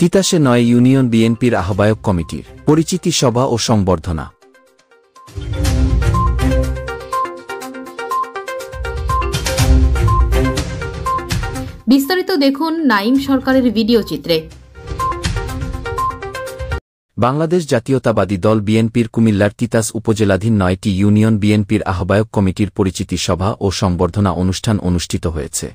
তিতাসে ৯ union বিএনপির আহ্বায়ক কমিটির পরিচিতি সভা ও সংবর্ধনা। বিস্তারিত দেখুন নাঈম সরকারের ভিডিও চিত্রে। বাংলাদেশ জাতীয়তাবাদী দল বিএনপির কুমিল্লার তিতাস উপজেলাধীন ৯টি ইউনিয়ন বিএনপির আহ্বায়ক কমিটির পরিচিতি সভা ও সংবর্ধনা অনুষ্ঠান অনুষ্ঠিত হয়েছে।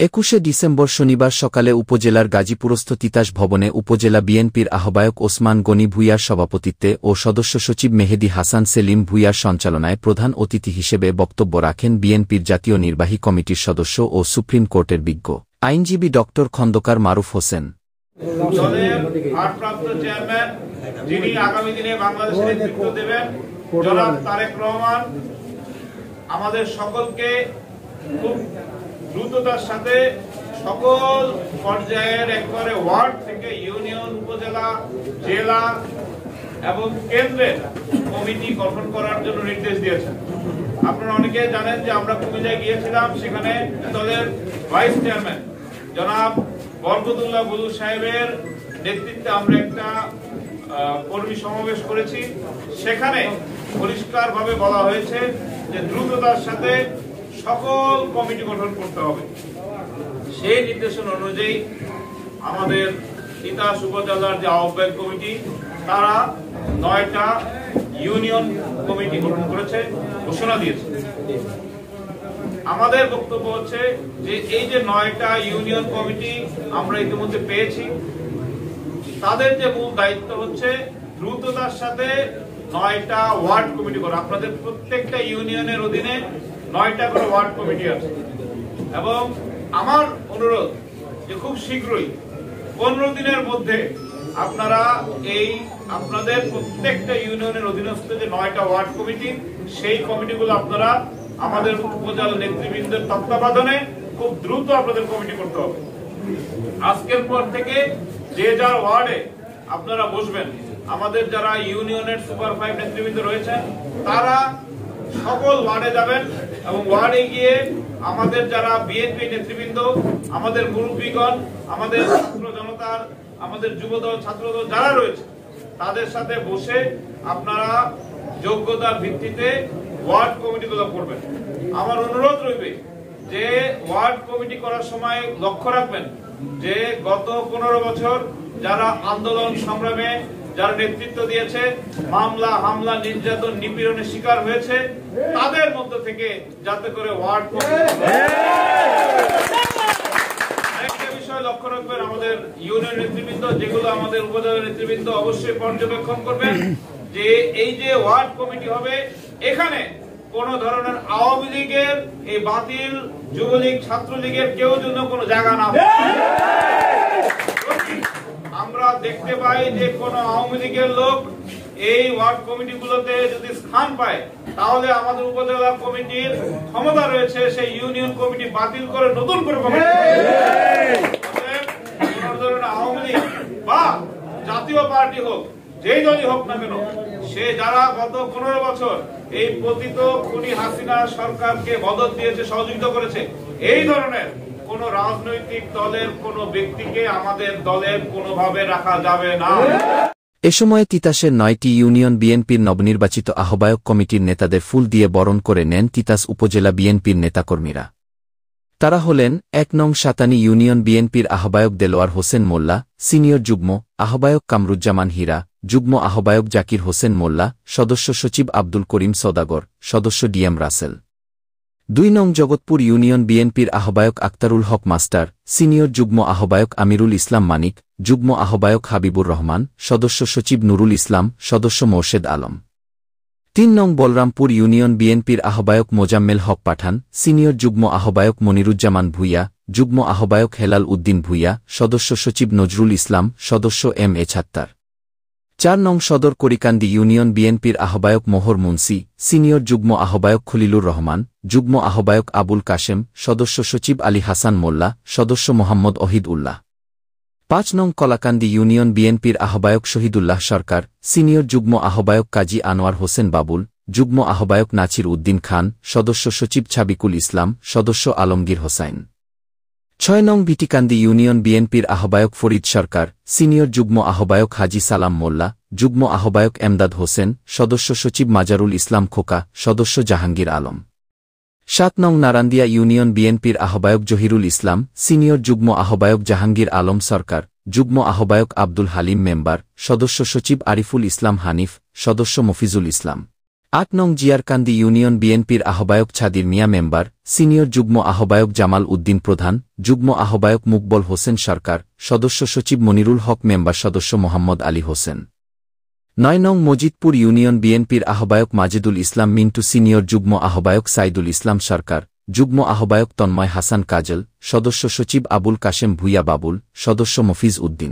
২১শে ডিসেম্বর শনিবার সকালে উপজেলার গাজীপুরস্থ তিতাস ভবনে উপজেলা বিএনপির আহ্বায়ক ওসমান গনি ভূঁইয়ার সভাপতিত্বে ও সদস্য সচিব মেহেদী হাসান সেলিম ভূঁইয়ার সঞ্চালনায় প্রধান অতিথি হিসেবে বক্তব্য রাখেন বিএনপির জাতীয় নির্বাহী কমিটির সদস্য ও সুপ্রিম কোর্টের বিজ্ঞ আইনজীবী ড খন্দকার মারুফ হোসেন। দলের ভারপ্রাপ্ত চেয়ারম্যান যিনি আগামী দিনে বাংলাদেশের নেতৃত্ব দেবেন জনাব তারেক রহমান আমাদের সকলকে খুব দ্রুততার সাথে সকল পর্যায়ের একবারে ওয়ার্ড থেকে ইউনিয়ন, উপজেলা, জেলা এবং কেন্দ্রের কমিটি গঠন করার জন্য নির্দেশ দিয়েছেন। আপনারা অনেকে জানেন যে আমরা কুমিল্লায় গিয়েছিলাম, সেখানে দলের ভাইস চেয়ারম্যান জনাব বরকতুল্লাহ বুলু সাহেবের নেতৃত্বে আমরা একটা কর্মী সমাবেশ করেছি। সেখানে পরিষ্কারভাবে বলা হয়েছে যে দ্রুততার সাথে সকল কমিটি গঠন করতে হবে। সেই নির্দেশনা অনুযায়ী আমাদের তিতাস উপজেলার যে আহ্বায়ক কমিটি তারা ৯টা ইউনিয়ন কমিটি গঠন করেছে, ঘোষণা দিয়েছে। আমাদের বক্তব্য হচ্ছে যে এই যে ৯টা ইউনিয়ন কমিটি আমরা ইতিমধ্যে পেয়েছি, তাদের যে মূল দায়িত্ব হচ্ছে দ্রুততার সাথে ৯টা ওয়ার্ড কমিটি করা। আপনাদের প্রত্যেকটা ইউনিয়নের অধীনে ৯টা করে ওয়ার্ড কমিটি আছে এবং আমার অনুরোধ যে খুব শীঘ্রই ১৫ দিনের মধ্যে আপনারা এই আপনাদের প্রত্যেকটা ইউনিয়নের অধীনস্থ যে ৯টা ওয়ার্ড কমিটি, সেই কমিটিগুলো আপনারা আমাদের উপজেলা নেতৃবৃন্দের তত্ত্বাবধানে খুব দ্রুত আপনাদের কমিটি করতে হবে। আজকের পর থেকে যে যার ওয়ার্ডে আপনারা বসবেন। আমাদের যারা ইউনিয়নের সুপার ৫ নেতৃবৃন্দ রয়েছেন তারা সকল ওয়ার্ডে যাবেন এবং ওয়ার্ডে গিয়ে আমাদের যারা বিএনপি নেতৃবৃন্দ, আমাদের মুরব্বীগণ, আমাদের ছাত্র জনতার, আমাদের যুবদল, ছাত্রদল যারা রয়েছে তাদের সাথে বসে আপনারা যোগ্যতার ভিত্তিতে ওয়ার্ড কমিটিগুলো করবেন। আমার অনুরোধ রইবে যে ওয়ার্ড কমিটি করার সময় লক্ষ্য রাখবেন যে গত ১৫ বছর যারা আন্দোলন সংগ্রামে যারা নেতৃত্ব দিয়েছে, মামলা, হামলা, নির্যাতন, নিপীড়নের শিকার হয়েছে, তাদের মধ্য থেকে যাতে করে ওয়ার্ড কমিটি। আরেকটা বিষয় লক্ষ্য রাখবেন, আমাদের ইউনিয়ন নেতৃবৃন্দ, যেগুলো আমাদের উপজেলা নেতৃবৃন্দ অবশ্যই পর্যবেক্ষণ করবেন যে এই যে ওয়ার্ড কমিটি হবে, এখানে কোন ধরনের আওয়ামী লীগের এই বাতিল, যুবলীগ, ছাত্রলীগের কেউ জন্য কোনো জায়গা না। আমরা দেখতে পাই যে কোন আওয়ামী লীগের লোক এই ওয়ার্ড কমিটিগুলোতে যদি স্থান পায়, তাহলে আমাদের উপজেলা কমিটির ক্ষমতা রয়েছে সেই ইউনিয়ন কমিটি বাতিল করে নতুন করে কমিটি। কোন ধরনের আওয়ামী লীগ বা জাতীয় পার্টি হোক, যেই দলই হোক না কেন, সে যারা গত ১৫ বছর এই পতিত খুনি হাসিনা সরকারকে মদদ দিয়েছে, সহযোগিতা করেছে, এই ধরনের কোন রাজনৈতিক দলের কোন ব্যক্তিকে আমাদের দলের কোনোভাবে রাখা যাবে না। এ সময় তিতাসের ৯টি ইউনিয়ন বিএনপির নবনির্বাচিত আহ্বায়ক কমিটির নেতাদের ফুল দিয়ে বরণ করে নেন তিতাস উপজেলা বিএনপির নেতাকর্মীরা। তারা হলেন ১ নং সাতানী ইউনিয়ন বিএনপির আহ্বায়ক দেলোয়ার হোসেন মোল্লা, সিনিয়র যুগ্ম আহ্বায়ক কামরুজ্জামান হীরা, যুগ্ম আহ্বায়ক জাকির হোসেন মোল্লা, সদস্য সচিব আব্দুল করিম সওদাগর, সদস্য ডিএম রাসেল। ২ নং জগৎপুর ইউনিয়ন বিএনপির আহ্বায়ক আক্তারুল হক মাস্টার, সিনিয়র যুগ্ম আহ্বায়ক আমিরুল ইসলাম মানিক, যুগ্ম আহ্বায়ক হাবিবুর রহমান, সদস্য সচিব নুরুল ইসলাম, সদস্য মোর্শেদ আলম। ৩ নং বলরামপুর ইউনিয়ন বিএনপির আহ্বায়ক মোজাম্মেল হক পাঠান, সিনিয়র যুগ্ম আহ্বায়ক মনিরুজ্জামান ভূঁইয়া, যুগ্ম আহ্বায়ক হেলাল উদ্দিন ভূঁইয়া, সদস্য সচিব নজরুল ইসলাম, সদস্য এম এ ছাত্তার। ৪ নং সদর করিকান্দি ইউনিয়ন বিএনপির আহ্বায়ক মোহর মুন্সি, সিনিয়র যুগ্ম আহ্বায়ক খলিলুর রহমান, যুগ্ম আহ্বায়ক আবুল কাশেম, সদস্য সচিব আলী হাসান মোল্লা, সদস্য মোহাম্মদ অহিদ উল্লাহ। ৫ নং কলাকান্দি ইউনিয়ন বিএনপির আহ্বায়ক শহীদুল্লাহ সরকার, সিনিয়র যুগ্ম আহ্বায়ক কাজী আনোয়ার হোসেন বাবুল, যুগ্ম আহ্বায়ক নাছির উদ্দিন খান, সদস্য সচিব ছাবিকুল ইসলাম, সদস্য আলমগীর হোসাইন। 6 নং ভিটিকান্দি ইউনিয়ন বিএনপির আহ্বায়ক ফরিদ সরকার, সিনিয়র যুগ্ম আহ্বায়ক হাজি সালাম মোল্লা, যুগ্ম আহ্বায়ক এমদাদ হোসেন, সদস্য সচিব মাজারুল ইসলাম খোকা, সদস্য জাহাঙ্গীর আলম। 7 নং নারান্দিয়া ইউনিয়ন বিএনপির আহ্বায়ক জহিরুল ইসলাম, সিনিয়র যুগ্ম আহ্বায়ক জাহাঙ্গীর আলম সরকার, যুগ্ম আহ্বায়ক আব্দুল হালিম মেম্বার, সদস্য সচিব আরিফুল ইসলাম হানিফ, সদস্য মফিজুল ইসলাম। 8 নং জিয়ারকান্দি ইউনিয়ন বিএনপির আহ্বায়ক ছাদির মিয়া মেম্বার, সিনিয়র যুগ্ম আহ্বায়ক জামাল উদ্দিন প্রধান, যুগ্ম আহ্বায়ক মুকবল হোসেন সরকার, সদস্য সচিব মনিরুল হক মেম্বার, সদস্য মোহাম্মদ আলী হোসেন। 9 নং মজিদপুর ইউনিয়ন বিএনপির আহ্বায়ক মাজেদুল ইসলাম মিন্টু, সিনিয়র যুগ্ম আহ্বায়ক সাইদুল ইসলাম সরকার, যুগ্ম আহ্বায়ক তন্ময় হাসান কাজল, সদস্য সচিব আবুল কাশেম ভুইয়া বাবুল, সদস্য মফিজ উদ্দিন।